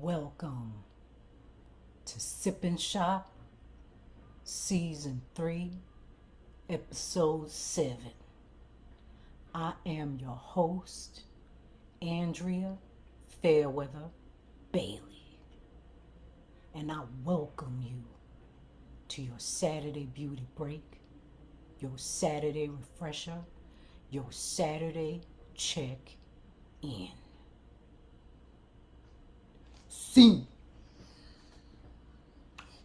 Welcome to Sip and Shop, Season 3, Episode 7. I am your host, Andrea Fairweather Bailey, and I welcome you to your Saturday beauty break, your Saturday refresher, your Saturday check-in. See,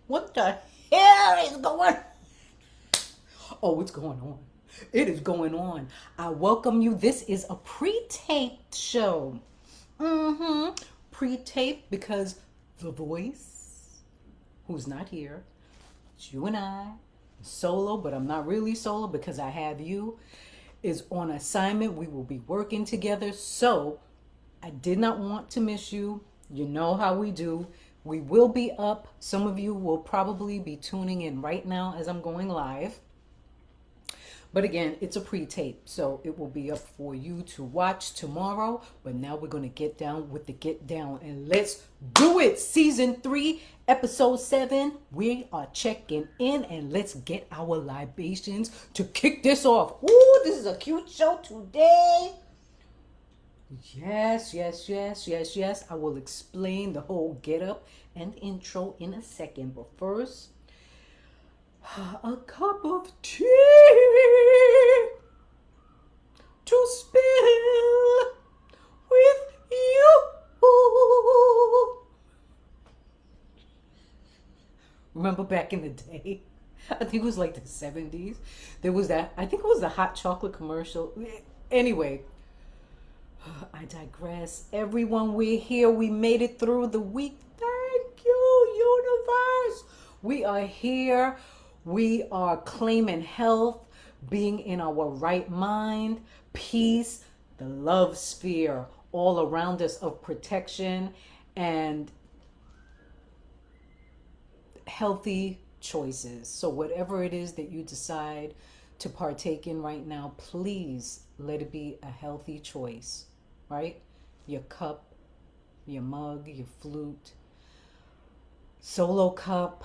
what the hell is going? Oh, it's going on. It is going on. I welcome you. This is a pre-taped show. Pre-taped because the voice, who's not here, it's you and I, solo, but I'm not really solo because I have you, is on assignment. We will be working together. So I did not want to miss you. You know how we do. We will be up. Some of you will probably be tuning in right now as I'm going live. But again, it's a pre-tape, so it will be up for you to watch tomorrow. But now we're going to get down with the get down, and let's do it. Season 3, Episode 7. We are checking in, and let's get our libations to kick this off. Ooh, this is a cute show today. Yes. I will explain the whole get up and intro in a second. But first, a cup of tea to spill with you. Remember back in the day? I think it was like the 70s. There was that, I think it was the hot chocolate commercial. Anyway, I digress. Everyone, we're here. We made it through the week. Thank you, universe. We are here. We are claiming health, being in our right mind, peace, the love sphere all around us of protection and healthy choices. So whatever it is that you decide to partake in right now, please let it be a healthy choice, right? Your cup, your mug, your flute, solo cup,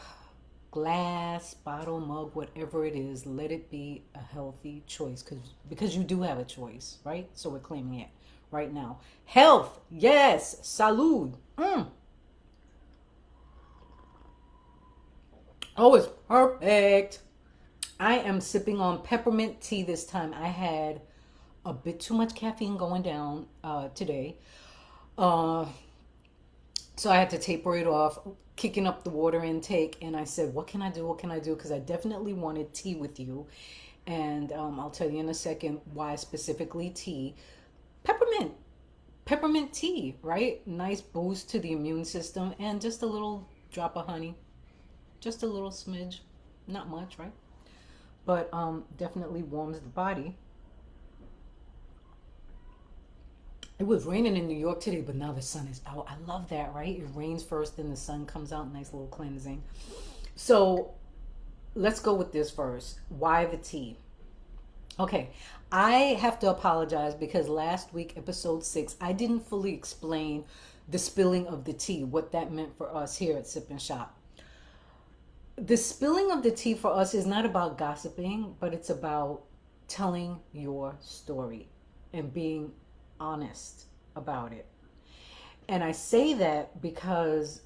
glass, bottle, mug, whatever it is, let it be a healthy choice because you do have a choice, right? So we're claiming it right now. Health, yes, salud. Oh, it's perfect. I am sipping on peppermint tea this time. I had a bit too much caffeine going down today. So I had to taper it off, kicking up the water intake. And I said, what can I do? Because I definitely wanted tea with you. And I'll tell you in a second why specifically tea. Peppermint tea, right? Nice boost to the immune system and just a little drop of honey. Just a little smidge. Not much, right? But definitely warms the body. It was raining in New York today, but now the sun is out. I love that, right? It rains first, then the sun comes out. Nice little cleansing. So let's go with this first. Why the tea? Okay, I have to apologize because last week, episode 6, I didn't fully explain the spilling of the tea, what that meant for us here at Sip and Shop. The spilling of the tea for us is not about gossiping, but it's about telling your story and being honest about it. And I say that because,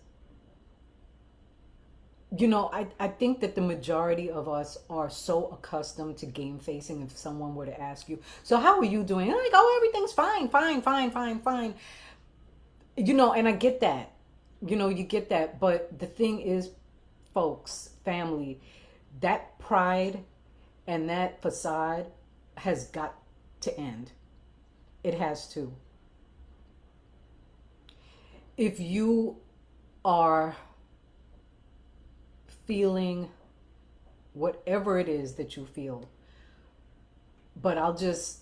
I think that the majority of us are so accustomed to game facing. If someone were to ask you, so how are you doing? I'm like, oh, everything's fine. And I get that. You get that. But the thing is, folks, family, that pride and that facade has got to end. It has to. If you are feeling whatever it is that you feel, but I'll just,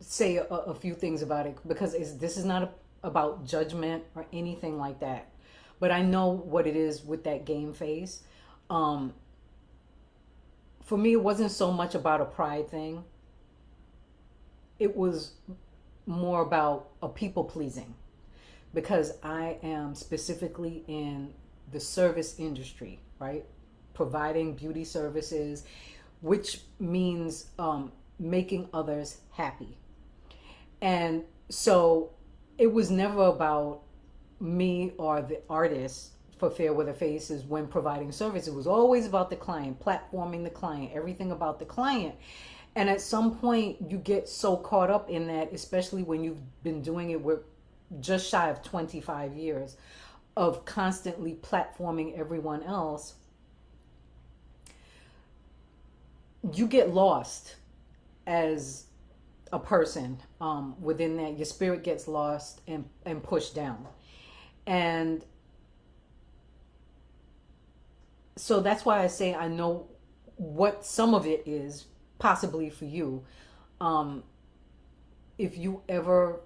say a few things about it because this is not about judgment or anything like that. But I know what it is with that game face. For me, it wasn't so much about a pride thing. It was more about a people pleasing. because I am specifically in the service industry, right? Providing beauty services, which means making others happy. And so it was never about me or the artist for Fair Weather Faces when providing service. It was always about the client, platforming the client, everything about the client. And at some point, you get so caught up in that, especially when you've been doing it with just shy of 25 years of constantly platforming everyone else, you get lost as a person within that. Your spirit gets lost and pushed down. And so that's why I say I know what some of it is possibly for you. If you ever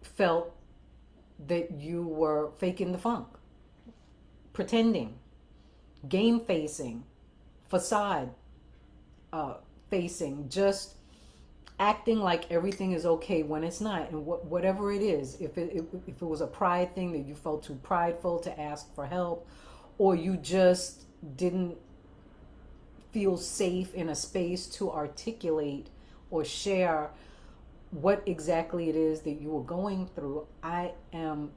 felt that you were faking the funk, pretending, game facing, facade facing, just acting like everything is okay when it's not, and whatever it is, if it was a pride thing that you felt too prideful to ask for help, or you just didn't feel safe in a space to articulate or share what exactly it is that you were going through, I am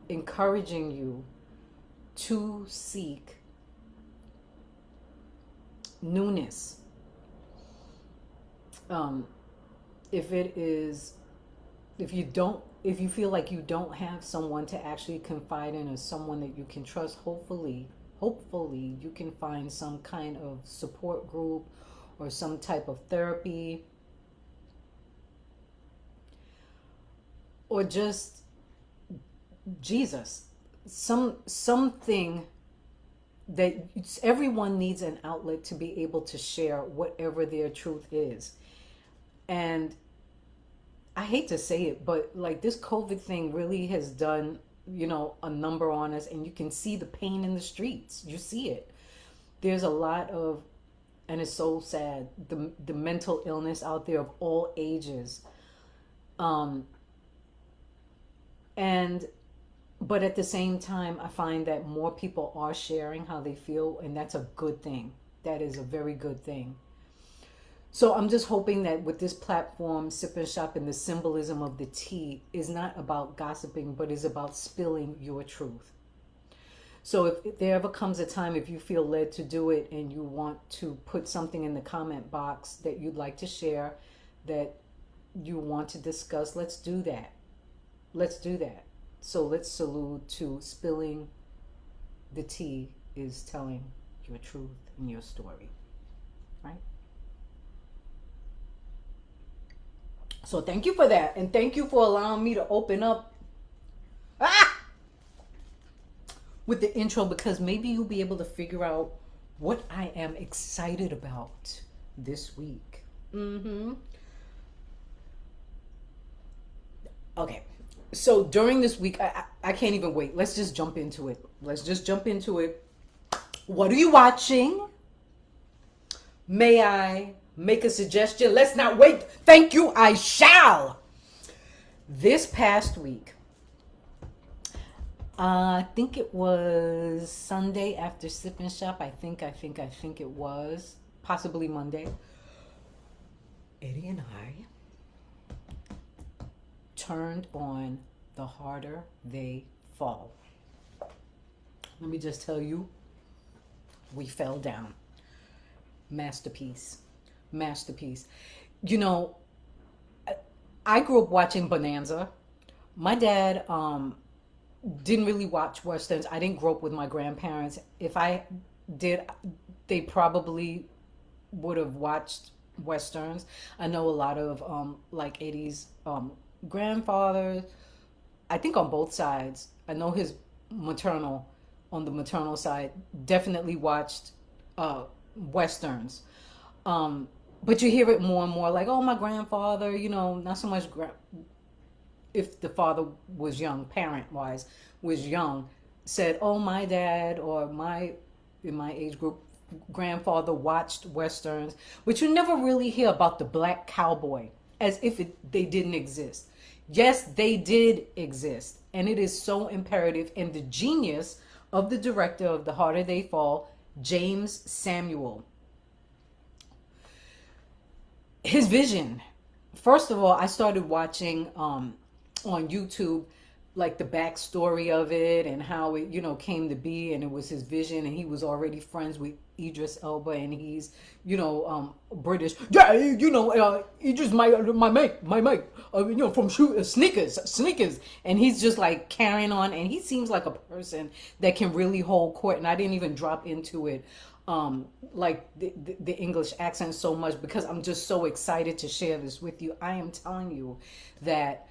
encouraging you to seek newness. If you feel like you don't have someone to actually confide in, or someone that you can trust, hopefully you can find some kind of support group or some type of therapy, or just Jesus, something that everyone needs an outlet to be able to share whatever their truth is. And I hate to say it, but like this COVID thing really has done, a number on us, and you can see the pain in the streets. You see it. There's a lot of, and it's so sad, the mental illness out there of all ages. But at the same time, I find that more people are sharing how they feel, and that's a good thing. That is a very good thing. So I'm just hoping that with this platform, Sip and Shop, and the symbolism of the tea is not about gossiping, but is about spilling your truth. So if there ever comes a time, if you feel led to do it and you want to put something in the comment box that you'd like to share, that you want to discuss, let's do that. Let's do that. So let's salute to spilling the tea is telling your truth and your story, right? So thank you for that. And thank you for allowing me to open up with the intro, because maybe you'll be able to figure out what I am excited about this week. Okay. So during this week, I can't even wait. Let's just jump into it. What are you watching? May I make a suggestion? Let's not wait. Thank you, I shall. This past week, I think it was Sunday after Sip and Shop. I think it was possibly Monday. Eddie and I turned on The Harder They Fall. Let me just tell you, we fell down. Masterpiece. I grew up watching Bonanza. My dad didn't really watch Westerns. I didn't grow up with my grandparents. If I did, they probably would have watched Westerns. I know a lot of like 80s grandfathers, I think on both sides. I know his on the maternal side, definitely watched Westerns. But you hear it more and more, like, oh, my grandfather, not so much if the father was young, parent-wise, was young, said, oh, my dad or in my age group, grandfather watched Westerns. But you never really hear about the black cowboy, as if they didn't exist. Yes, they did exist. And it is so imperative. And the genius of the director of The Harder They Fall, James Samuel, his vision. First of all, I started watching on YouTube like the backstory of it and how it, came to be, and it was his vision, and he was already friends with Idris Elba, and he's, British. Yeah, Idris, my mate, from sneakers, and he's just like carrying on, and he seems like a person that can really hold court, and I didn't even drop into it like the English accent so much because I'm just so excited to share this with you. I am telling you that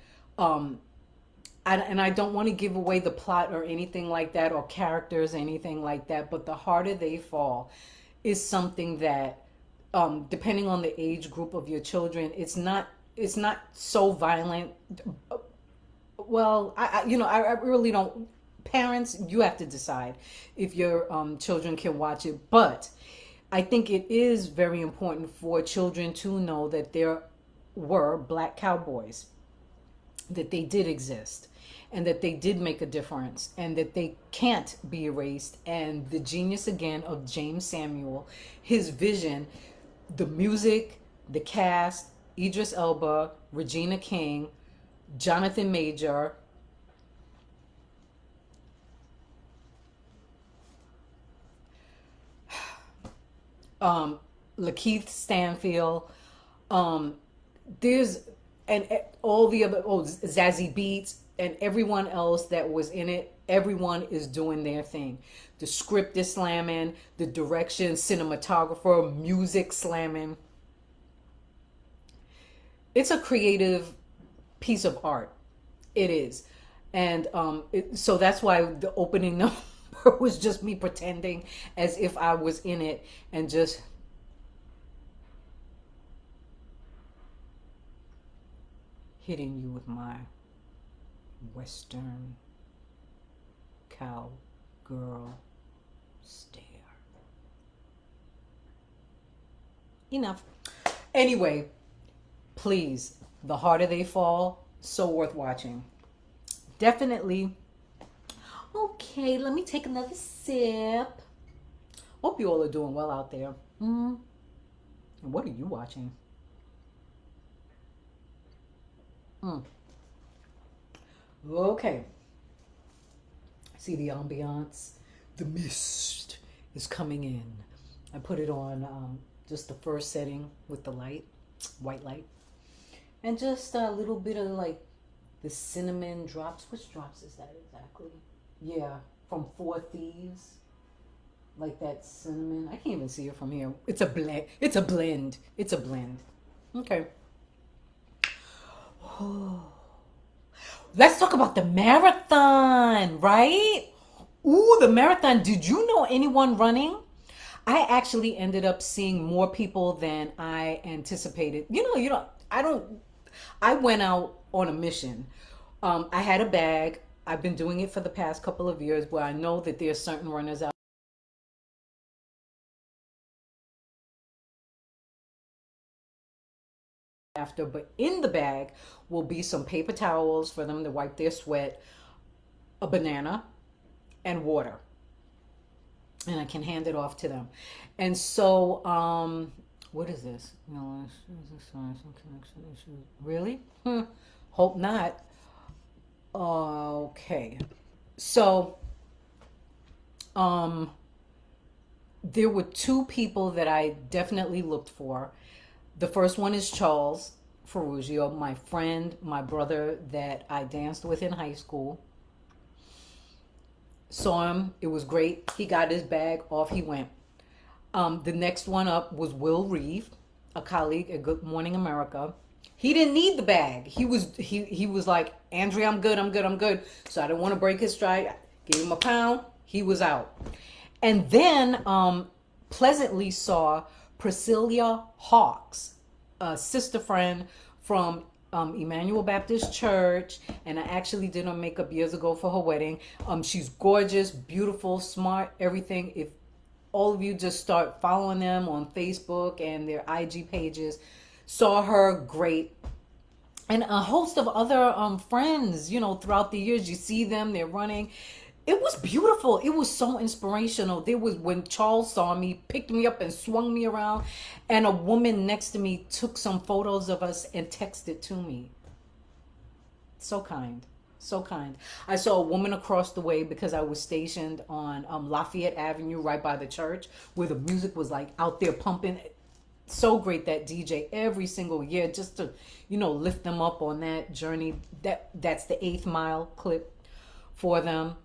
and I don't want to give away the plot or anything like that, or characters, anything like that, but The Harder They Fall is something that depending on the age group of your children, it's not so violent. Well, I really don't. Parents, you have to decide if your children can watch it, but I think it is very important for children to know that there were black cowboys, that they did exist, and that they did make a difference, and that they can't be erased. And the genius again of James Samuel, his vision, the music, the cast, Idris Elba, Regina King, Jonathan Major, Lakeith Stanfield, there's and all the other Zazie Beetz and everyone else that was in it. Everyone is doing their thing. The script is slamming, the direction, cinematographer, music slamming. It's a creative piece of art. It is, and so that's why the opening number was just me pretending as if I was in it and just hitting you with my Western cowgirl stare. Enough. Anyway, please, The Harder They Fall, so worth watching. Definitely. Okay, let me take another sip. Hope you all are doing well out there. And what are you watching? Okay. See the ambiance? The mist is coming in. I put it on just the first setting with the light, white light. And just a little bit of like the cinnamon drops. Which drops is that exactly? Yeah, from Four Thieves. Like that cinnamon. I can't even see it from here. It's a blend. It's a blend. It's a blend. Okay. Oh. Let's talk about the marathon, right? Ooh, the marathon. Did you know anyone running? I actually ended up seeing more people than I anticipated. I went out on a mission. I had a bag. I've been doing it for the past couple of years where I know that there are certain runners out after, but in the bag will be some paper towels for them to wipe their sweat, a banana, and water. And I can hand it off to them. And so, what is this? No, really? Hope not. Okay. So, there were two people that I definitely looked for. The first one is Charles Ferrugio, my friend, my brother that I danced with in high school. Saw him. It was great. He got his bag. Off he went. The next one up was Will Reeve, a colleague at Good Morning America. He didn't need the bag. He was like, Andrea, I'm good. So I didn't want to break his stride. Gave him a pound. He was out. And then pleasantly saw Priscilla Hawks, a sister friend from Emmanuel Baptist Church, and I actually did her makeup years ago for her wedding. She's gorgeous, beautiful, smart, everything. If all of you just start following them on Facebook and their IG pages, saw her, great. and a host of other friends, you know, throughout the years. You see them, they're running. It was beautiful. It was so inspirational. There was when Charles saw me, picked me up and swung me around, and a woman next to me took some photos of us and texted to me. So kind. So kind. I saw a woman across the way because I was stationed on Lafayette Avenue right by the church where the music was like out there pumping. So great, that DJ every single year, just to, you know, lift them up on that journey. That's the 8th Mile clip for them.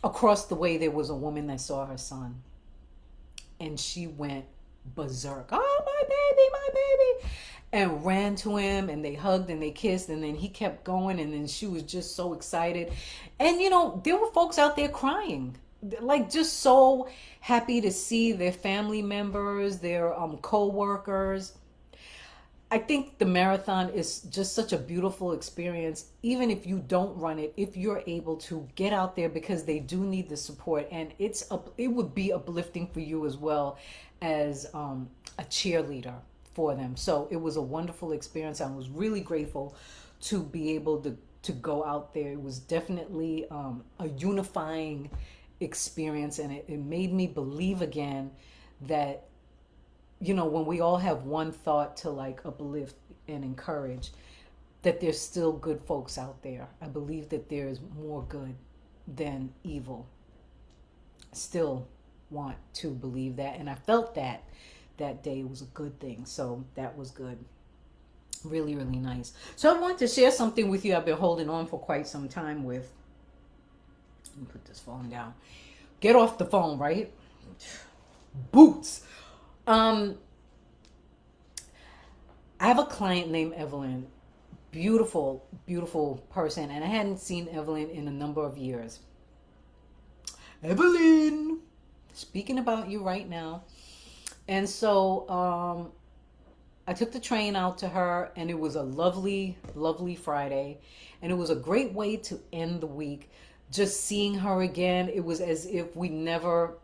Across the way there was a woman that saw her son, and she went berserk. Oh, my baby, and ran to him, and they hugged and they kissed, and then he kept going, and then she was just so excited. And you know, there were folks out there crying, like just so happy to see their family members, their co-workers. I think the marathon is just such a beautiful experience, even if you don't run it, if you're able to get out there, because they do need the support, and it would be uplifting for you as well as a cheerleader for them. So it was a wonderful experience. I was really grateful to be able to go out there. It was definitely a unifying experience, and it made me believe again that, you know, when we all have one thought to like uplift and encourage, that there's still good folks out there. I believe that there is more good than evil. Still want to believe that, and I felt that day. It was a good thing, so that was good. Really, really nice. So I want to share something with you I've been holding on for quite some time with. Let me put this phone down. Get off the phone, right? Boots. I have a client named Evelyn. Beautiful, beautiful person. And I hadn't seen Evelyn in a number of years. Evelyn, speaking about you right now. And so I took the train out to her, and it was a lovely, lovely Friday. And it was a great way to end the week. Just seeing her again, it was as if we never,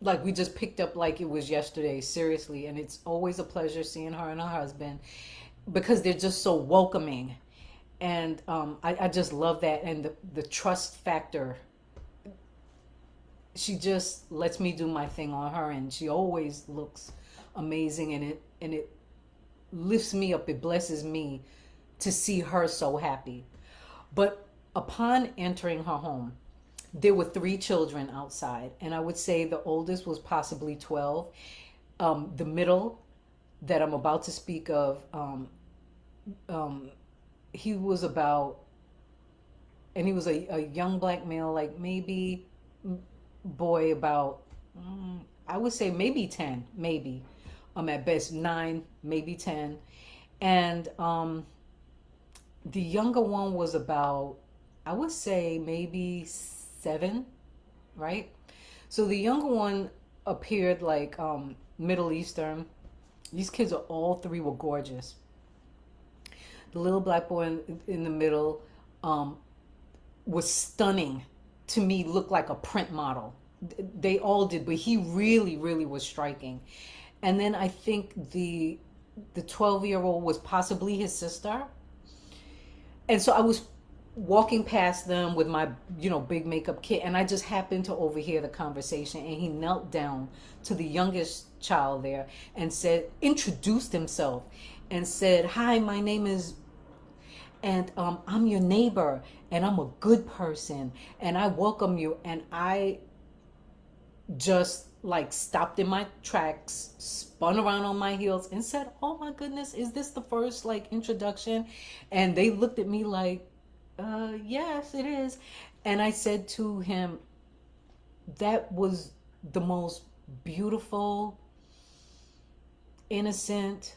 like we just picked up like it was yesterday, seriously. And it's always a pleasure seeing her and her husband, because they're just so welcoming. And I just love that. And the trust factor, she just lets me do my thing on her, and she always looks amazing, and it lifts me up. It blesses me to see her so happy. But upon entering her home, there were 3 children outside, and I would say the oldest was possibly 12. The middle, that I'm about to speak of, he was about, and he was a young black male, like maybe boy about, I would say maybe 10, maybe, at best 9, maybe 10. And the younger one was about, I would say maybe 7, right? So the younger one appeared like Middle Eastern. These kids are all 3 were gorgeous. The little black boy in the middle was stunning to me, looked like a print model. They all did, but he really, really was striking. And then I think the 12-year-old was possibly his sister. And so I was walking past them with my, big makeup kit, and I just happened to overhear the conversation, and he knelt down to the youngest child there and said, introduced himself and said, "Hi, my name is, and I'm your neighbor, and I'm a good person, and I welcome you." And I just like stopped in my tracks, spun around on my heels, and said, "Oh my goodness, is this the first like introduction?" And they looked at me like, yes, it is. And I said to him, that was the most beautiful, innocent,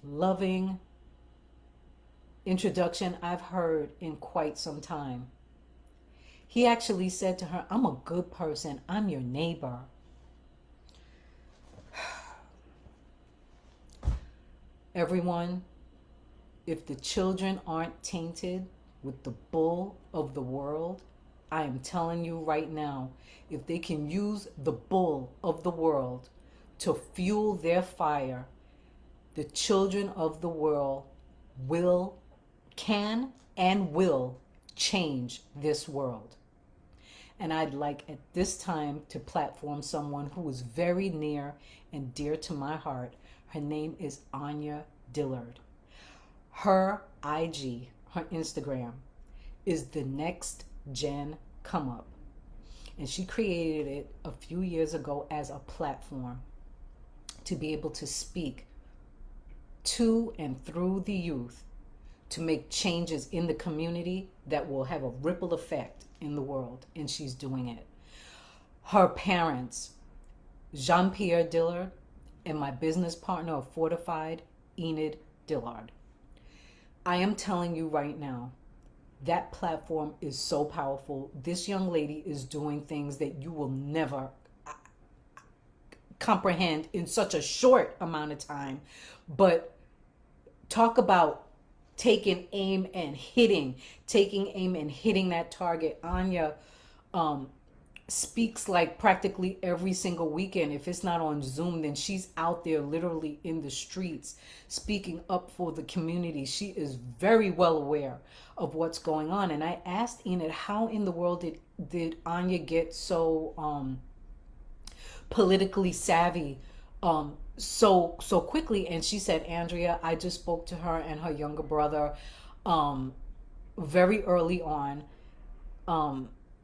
loving introduction I've heard in quite some time. He actually said to her, "I'm a good person. I'm your neighbor." Everyone, if the children aren't tainted with the bull of the world, I am telling you right now, if they can use the bull of the world to fuel their fire, The children of the world can and will change this world. And I'd like at this time to platform someone who is very near and dear to my heart. Her name is Anya Dillard. Her IG, her Instagram, is the Next Gen Come Up. And she created it a few years ago as a platform to be able to speak to and through the youth to make changes in the community that will have a ripple effect in the world. And she's doing it. Her parents, Jean-Pierre Dillard, and my business partner of Fortified, Enid Dillard. I am telling you right now, that platform is so powerful. This young lady is doing things that you will never comprehend in such a short amount of time. But talk about taking aim and hitting that target. Anya speaks like practically every single weekend. If it's not on Zoom, then she's out there literally in the streets speaking up for the community. She is very well aware of what's going on. And I asked Enid, how in the world did Anya get so politically savvy so quickly? And she said, Andrea, I just spoke to her and her younger brother very early on,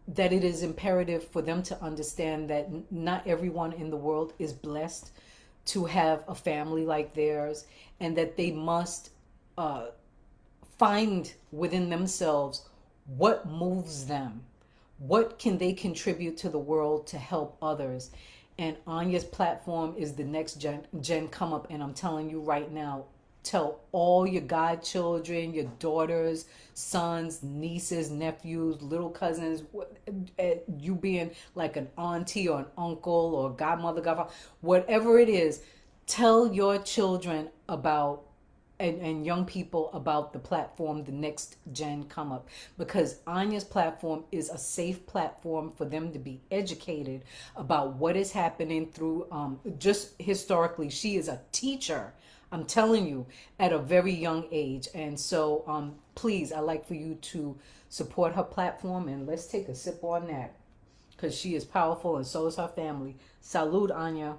that it is imperative for them to understand that not everyone in the world is blessed to have a family like theirs, and that they must find within themselves what moves them, what can they contribute to the world to help others. And Anya's platform is the Next Gen Come Up. And I'm telling you right now, tell all your godchildren, your daughters, sons, nieces, nephews, little cousins, you being like an auntie or an uncle or godmother, godfather, whatever it is, tell your children about and young people about the platform, the Next Gen Come Up, because Anya's platform is a safe platform for them to be educated about what is happening through just historically. She is a teacher, I'm telling you, at a very young age. And so please, I'd like for you to support her platform, and let's take a sip on that, because she is powerful and so is her family. Salud, Anya.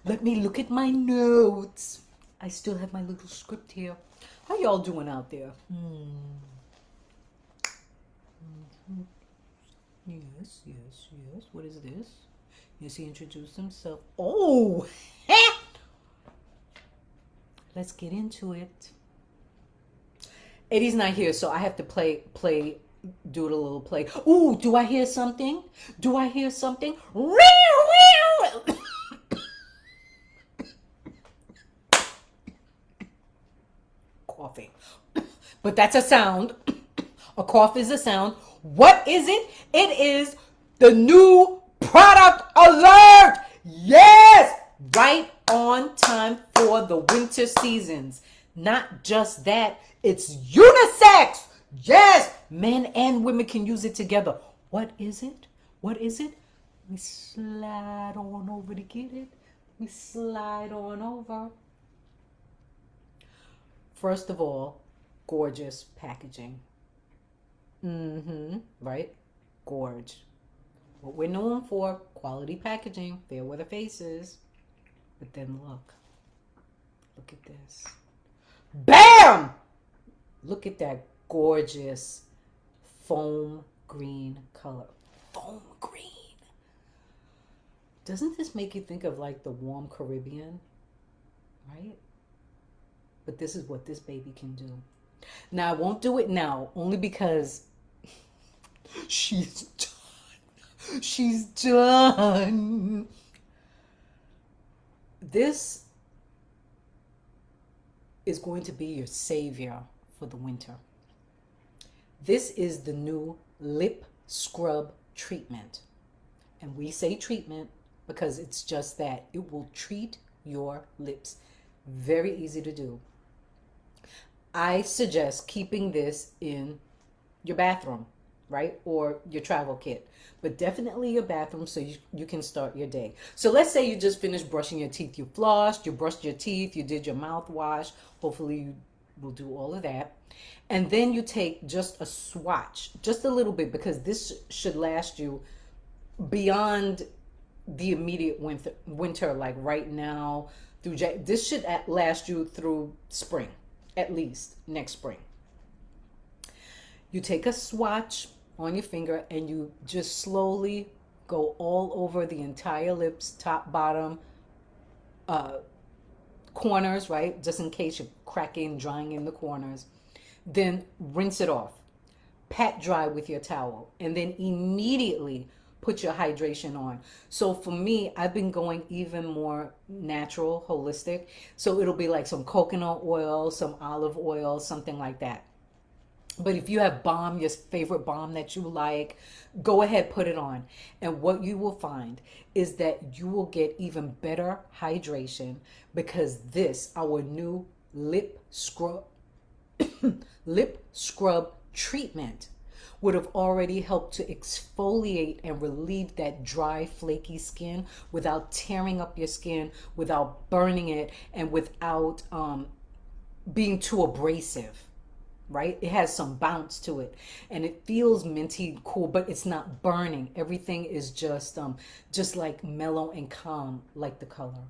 Let me look at my notes. I still have my little script here. How y'all doing out there? Yes. What is this? Yes, he introduced himself. Oh! Let's get into it. Eddie's not here, so I have to do the little play. Ooh, do I hear something? Coughing. But that's a sound. A cough is a sound. What is it? It is the new product alert. Yes! Right on time for the winter seasons. Not just that, it's unisex. Yes! Men and women can use it together. What is it? We slide on over to get it. We slide on over. First of all, gorgeous packaging. Right? Gorge. What we're known for, quality packaging. There were the faces. But then look at this. Bam! Look at that gorgeous foam green color. Foam green. Doesn't this make you think of like the warm Caribbean? Right? But this is what this baby can do. Now, I won't do it now, only because she's done. She's done. This is going to be your savior for the winter. This is the new lip scrub treatment. And we say treatment because it's just that. It will treat your lips. Very easy to do. I suggest keeping this in your bathroom. right? Or your travel kit, but definitely your bathroom so you can start your day. So let's say you just finished brushing your teeth. You flossed, you brushed your teeth, you did your mouthwash. Hopefully you will do all of that. And then you take just a swatch, just a little bit, because this should last you beyond the immediate winter, like right now through this should last you through spring, at least next spring. You take a swatch on your finger and you just slowly go all over the entire lips, top, bottom, corners, right? Just in case you're cracking, drying in the corners. Then rinse it off. Pat dry with your towel, and then immediately put your hydration on. So for me, I've been going even more natural, holistic. So it'll be like some coconut oil, some olive oil, something like that. But if you have balm, your favorite balm that you like, go ahead, put it on. And what you will find is that you will get even better hydration, because this, our new lip scrub treatment, would have already helped to exfoliate and relieve that dry, flaky skin without tearing up your skin, without burning it, and without being too abrasive, right? It has some bounce to it, and it feels minty cool, but it's not burning. Everything is just like mellow and calm, like the color.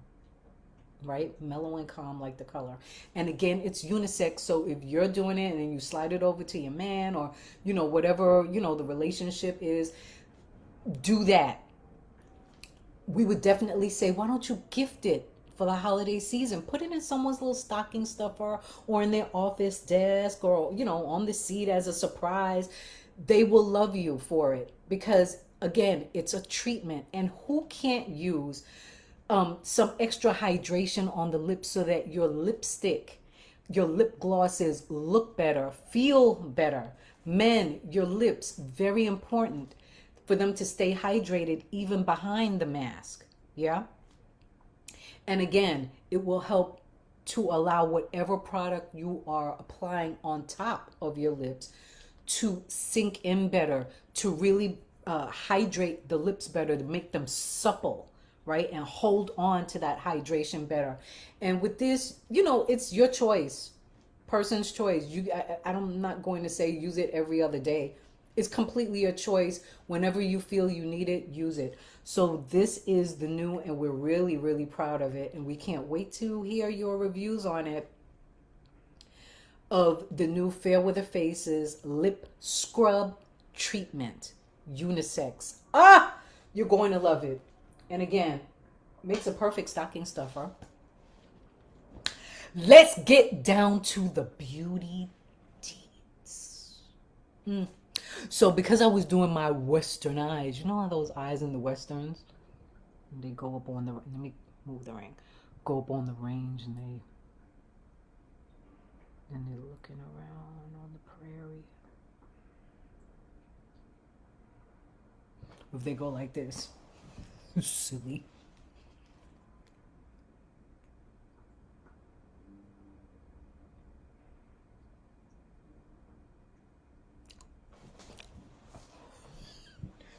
Right? Mellow and calm like the color. And again, it's unisex. So if you're doing it and then you slide it over to your man, or, whatever, the relationship is, do that. We would definitely say, why don't you gift it for the holiday season? Put it in someone's little stocking stuffer, or in their office desk, or, on the seat as a surprise. They will love you for it, because again, it's a treatment. And who can't use some extra hydration on the lips so that your lipstick, your lip glosses look better, feel better. Men, your lips, very important for them to stay hydrated even behind the mask. Yeah. And again, it will help to allow whatever product you are applying on top of your lips to sink in better, to really hydrate the lips better, to make them supple, right? And hold on to that hydration better. And with this, it's your choice, person's choice. I'm not going to say use it every other day. It's completely your choice. Whenever you feel you need it, use it. So this is the new, and we're really, really proud of it. And we can't wait to hear your reviews on it, of the new Fair Weather Faces lip scrub treatment, unisex. You're going to love it. And again, makes a perfect stocking stuffer. Let's get down to the beauty deeds. So because I was doing my Western eyes, you know how those eyes in the Westerns, they go up on the, let me move the ring, go up on the range, and they're looking around on the prairie. If they go like this, silly.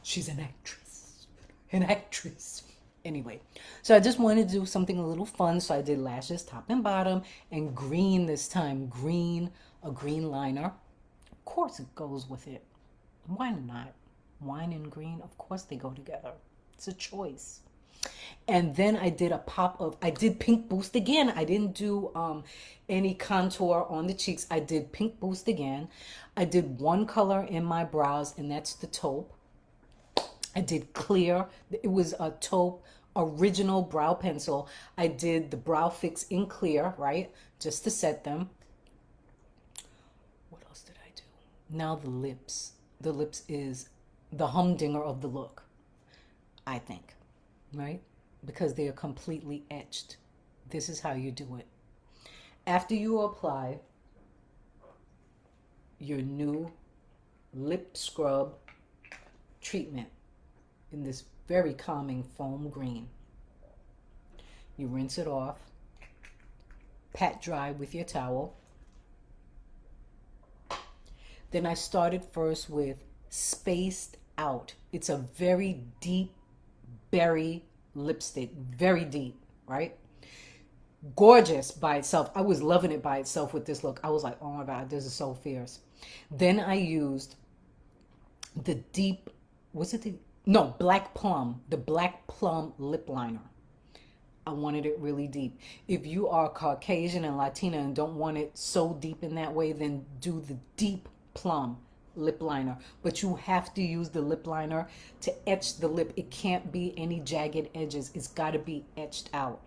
She's an actress. An actress. Anyway, so I just wanted to do something a little fun. So I did lashes top and bottom, and green this time. Green, a green liner. Of course it goes with it. Why not? Wine and green, of course they go together. It's a choice. And then I did I did pink boost again. I didn't do any contour on the cheeks. I did pink boost again. I did one color in my brows, and that's the taupe. I did clear. It was a taupe original brow pencil. I did the brow fix in clear, right? Just to set them. What else did I do? Now the lips. The lips is the humdinger of the look, I think, right? Because they are completely etched. This is how you do it. After you apply your new lip scrub treatment in this very calming foam green, you rinse it off, pat dry with your towel. Then I started first with Spaced Out. It's a very deep berry lipstick, very deep, right? Gorgeous by itself. I was loving it by itself with this look. I was like, oh my God, this is so fierce. Then I used the deep, was it the, no, Black Plum, the Black Plum lip liner. I wanted it really deep. If you are Caucasian and Latina and don't want it so deep in that way, then do the deep plum lip liner. But you have to use the lip liner to etch the lip. It can't be any jagged edges. It's got to be etched out.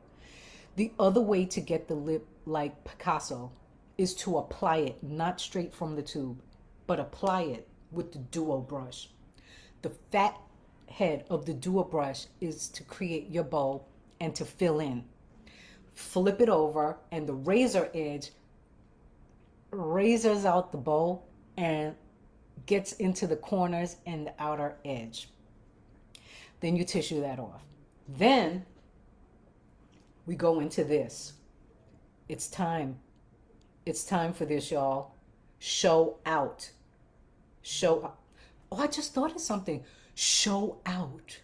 The other way to get the lip like Picasso is to apply it, not straight from the tube, but apply it with the duo brush. The fat head of the duo brush is to create your bow and to fill in. Flip it over and the razor edge razors out the bow and gets into the corners and the outer edge. Then you tissue that off. Then we go into this. It's time. It's time for this, y'all. Show out. Show out. Oh, I just thought of something. Show out.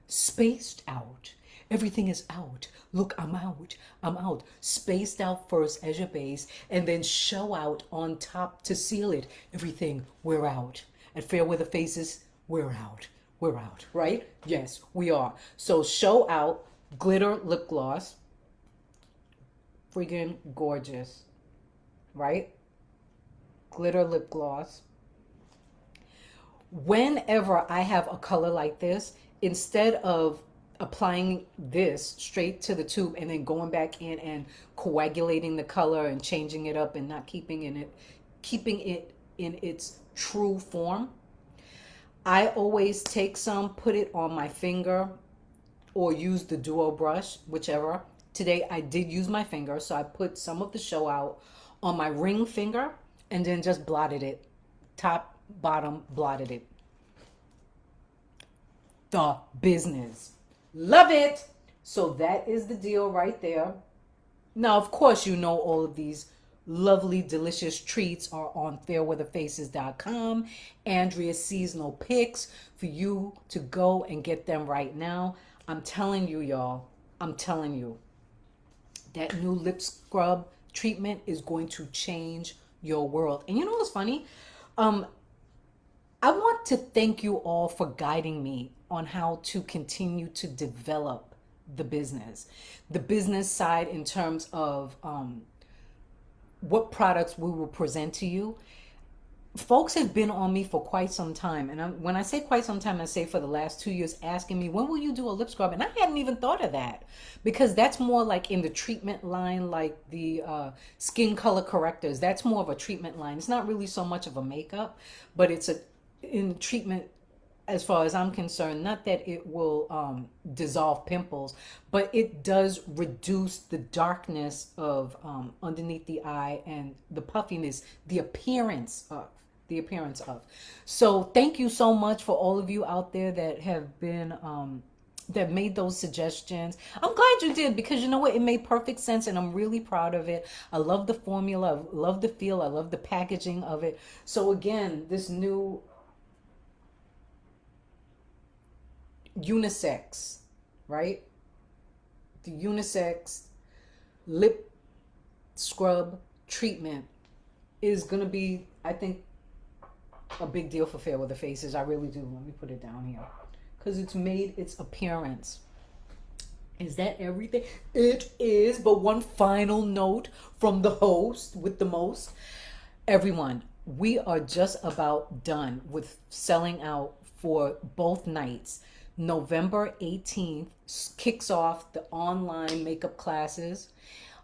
Spaced out. Everything is out. Look, I'm out. I'm out. Spaced out first as your base, and then show out on top to seal it. Everything, we're out. At Fairweather Faces, we're out. We're out, right? Yes, we are. So show out, glitter lip gloss. Friggin' gorgeous, right? Glitter lip gloss. Whenever I have a color like this, instead of applying this straight to the tube and then going back in and coagulating the color and changing it up and not keeping it in its true form, I always take some, put it on my finger, or use the duo brush, whichever. Today I did use my finger, so I put some of the show out on my ring finger and then just blotted it, top, bottom, blotted it. The business. Love it. So that is the deal right there. Now, of course, you know all of these lovely, delicious treats are on fairweatherfaces.com. Andrea's seasonal picks for you to go and get them right now. I'm telling you, y'all, I'm telling you, that new lip scrub treatment is going to change your world. And you know what's funny? I want to thank you all for guiding me on how to continue to develop the business side in terms of what products we will present to you. Folks have been on me for quite some time. And when I say quite some time, I say for the last 2 years, asking me, when will you do a lip scrub? And I hadn't even thought of that, because that's more like in the treatment line, like the skin color correctors. That's more of a treatment line. It's not really so much of a makeup, but it's in treatment as far as I'm concerned. Not that it will dissolve pimples, but it does reduce the darkness of underneath the eye and the puffiness, the appearance of. So thank you so much for all of you out there that have been that made those suggestions. I'm glad you did, because you know what, it made perfect sense and I'm really proud of it. I love the formula, I love the feel, I love the packaging of it. So again, this new unisex, right? The unisex lip scrub treatment is gonna be, I think, a big deal for Fairweather Faces. I really do. Let me put it down here, because it's made its appearance. Is that everything? It is. But one final note from the host with the most. Everyone, we are just about done with selling out for both nights. November 18th kicks off the online makeup classes.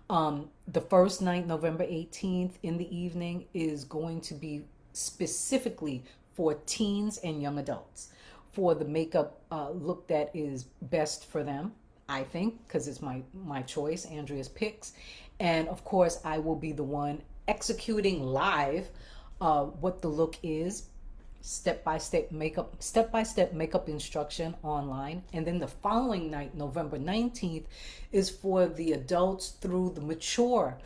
The first night, November 18th in the evening, is going to be specifically for teens and young adults, for the makeup look that is best for them, I think, because it's my choice, Andrea's picks. And of course, I will be the one executing live what the look is, step-by-step makeup instruction online. And then the following night, November 19th, is for the adults through the mature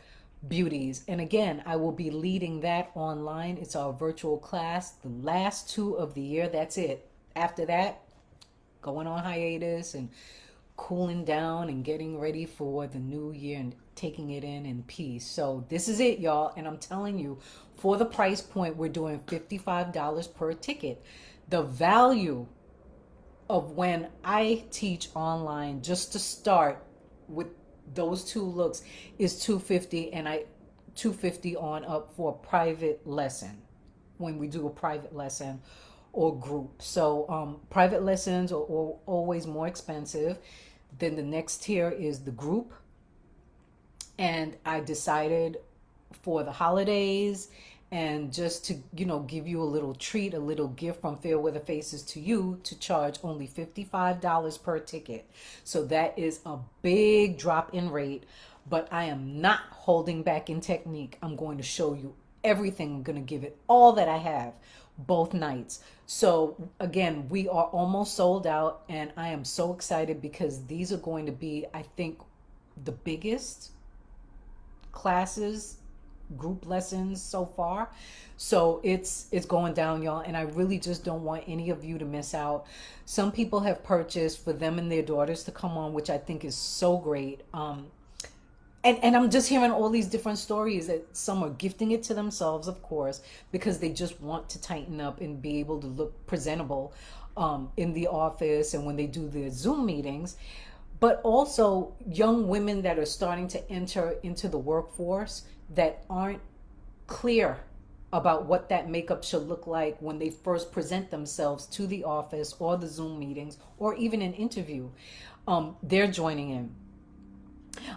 beauties. And again, I will be leading that online. It's our virtual class, the last two of the year. That's it. After that, going on hiatus and cooling down and getting ready for the new year and taking it in peace. So this is it, y'all. And I'm telling you, for the price point, we're doing $55 per ticket. The value of when I teach online, just to start with those two looks, is $250, and I $250 on up for a private lesson when we do a private lesson or group. So private lessons are always more expensive. Then the next tier is the group. And I decided for the holidays and just to, give you a little treat, a little gift from Fairweather Faces to you, to charge only $55 per ticket. So that is a big drop in rate, but I am not holding back in technique. I'm going to show you everything. I'm going to give it all that I have both nights. So again, we are almost sold out, and I am so excited because these are going to be, I think, the biggest classes, group lessons so far. So it's going down, y'all, and I really just don't want any of you to miss out. Some people have purchased for them and their daughters to come on, which I think is so great. And I'm just hearing all these different stories that some are gifting it to themselves, of course, because they just want to tighten up and be able to look presentable in the office and when they do their Zoom meetings. But also young women that are starting to enter into the workforce that aren't clear about what that makeup should look like when they first present themselves to the office or the Zoom meetings or even an interview. They're joining in.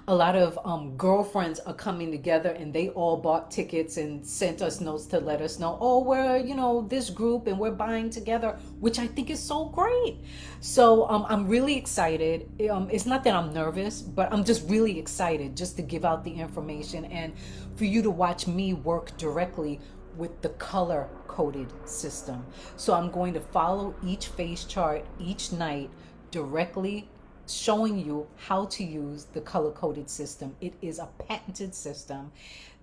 A lot of girlfriends are coming together, and they all bought tickets and sent us notes to let us know, oh, we're, this group and we're buying together, which I think is so great. So I'm really excited. It's not that I'm nervous, but I'm just really excited just to give out the information and for you to watch me work directly with the color coded system. So I'm going to follow each face chart each night directly, showing you how to use the color-coded system. It is a patented system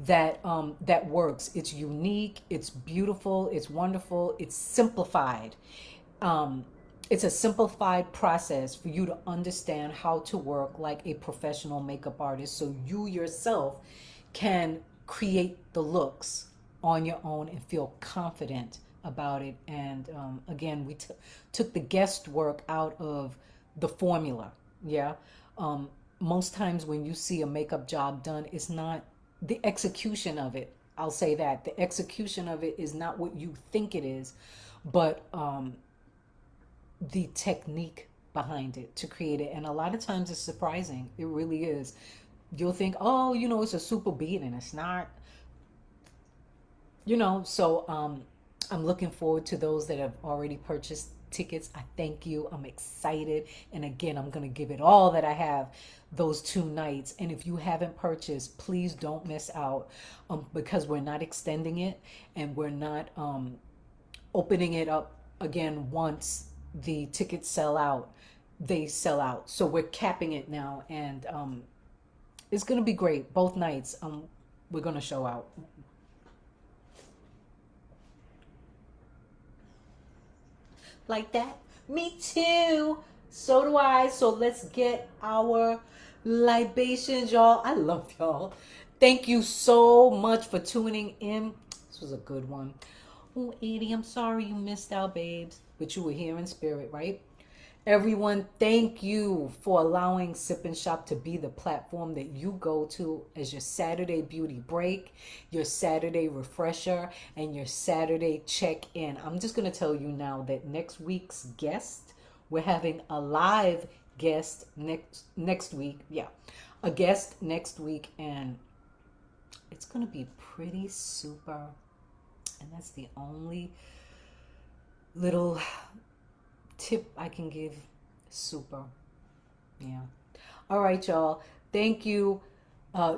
that that works. It's unique, it's beautiful, it's wonderful, it's simplified. It's a simplified process for you to understand how to work like a professional makeup artist, so you yourself can create the looks on your own and feel confident about it. And again, we took the guesswork out of the formula. Yeah. Most times when you see a makeup job done, it's not the execution of it. I'll say that the execution of it is not what you think it is, but the technique behind it to create it. And a lot of times it's surprising. It really is. You'll think, oh, it's a super beat, and it's not. So I'm looking forward to those that have already purchased tickets. I thank you. I'm excited. And again, I'm going to give it all that I have those 2 nights. And if you haven't purchased, please don't miss out, because we're not extending it, and we're not opening it up again. Once the tickets sell out, they sell out. So we're capping it now, and it's going to be great. Both nights we're going to show out. Like that? Me too. So do I. So let's get our libations, y'all. I love y'all. Thank you so much for tuning in. This was a good one. Oh, Edie, I'm sorry you missed out, babes. But you were here in spirit, right? Everyone, thank you for allowing Sip and Shop to be the platform that you go to as your Saturday beauty break, your Saturday refresher, and your Saturday check-in. I'm just going to tell you now that next week's guest, we're having a live guest next week. Yeah, a guest next week, and it's going to be pretty super. And that's the only little tip I can give. Super. Yeah. All right, y'all. Thank you,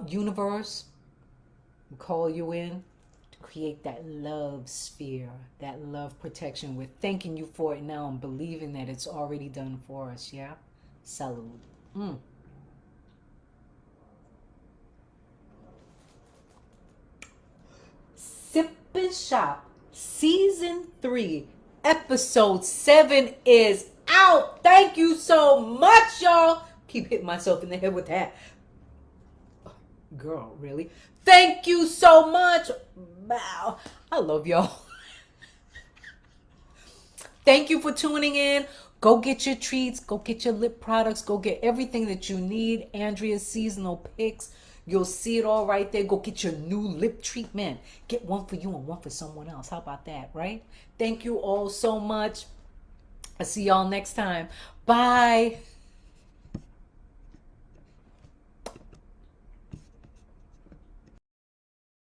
universe. We call you in to create that love sphere, that love protection. We're thanking you for it now and believing that it's already done for us. Yeah. Salud. Sip and Shop Season 3, Episode 7 is out. Thank you so much, y'all. Keep hitting myself in the head with that. Girl, really? Thank you so much. Wow. I love y'all. Thank you for tuning in. Go get your treats. Go get your lip products. Go get everything that you need. Andrea's seasonal picks. You'll see it all right there. Go get your new lip treatment. Get one for you and one for someone else. How about that, right? Thank you all so much. I'll see y'all next time. Bye.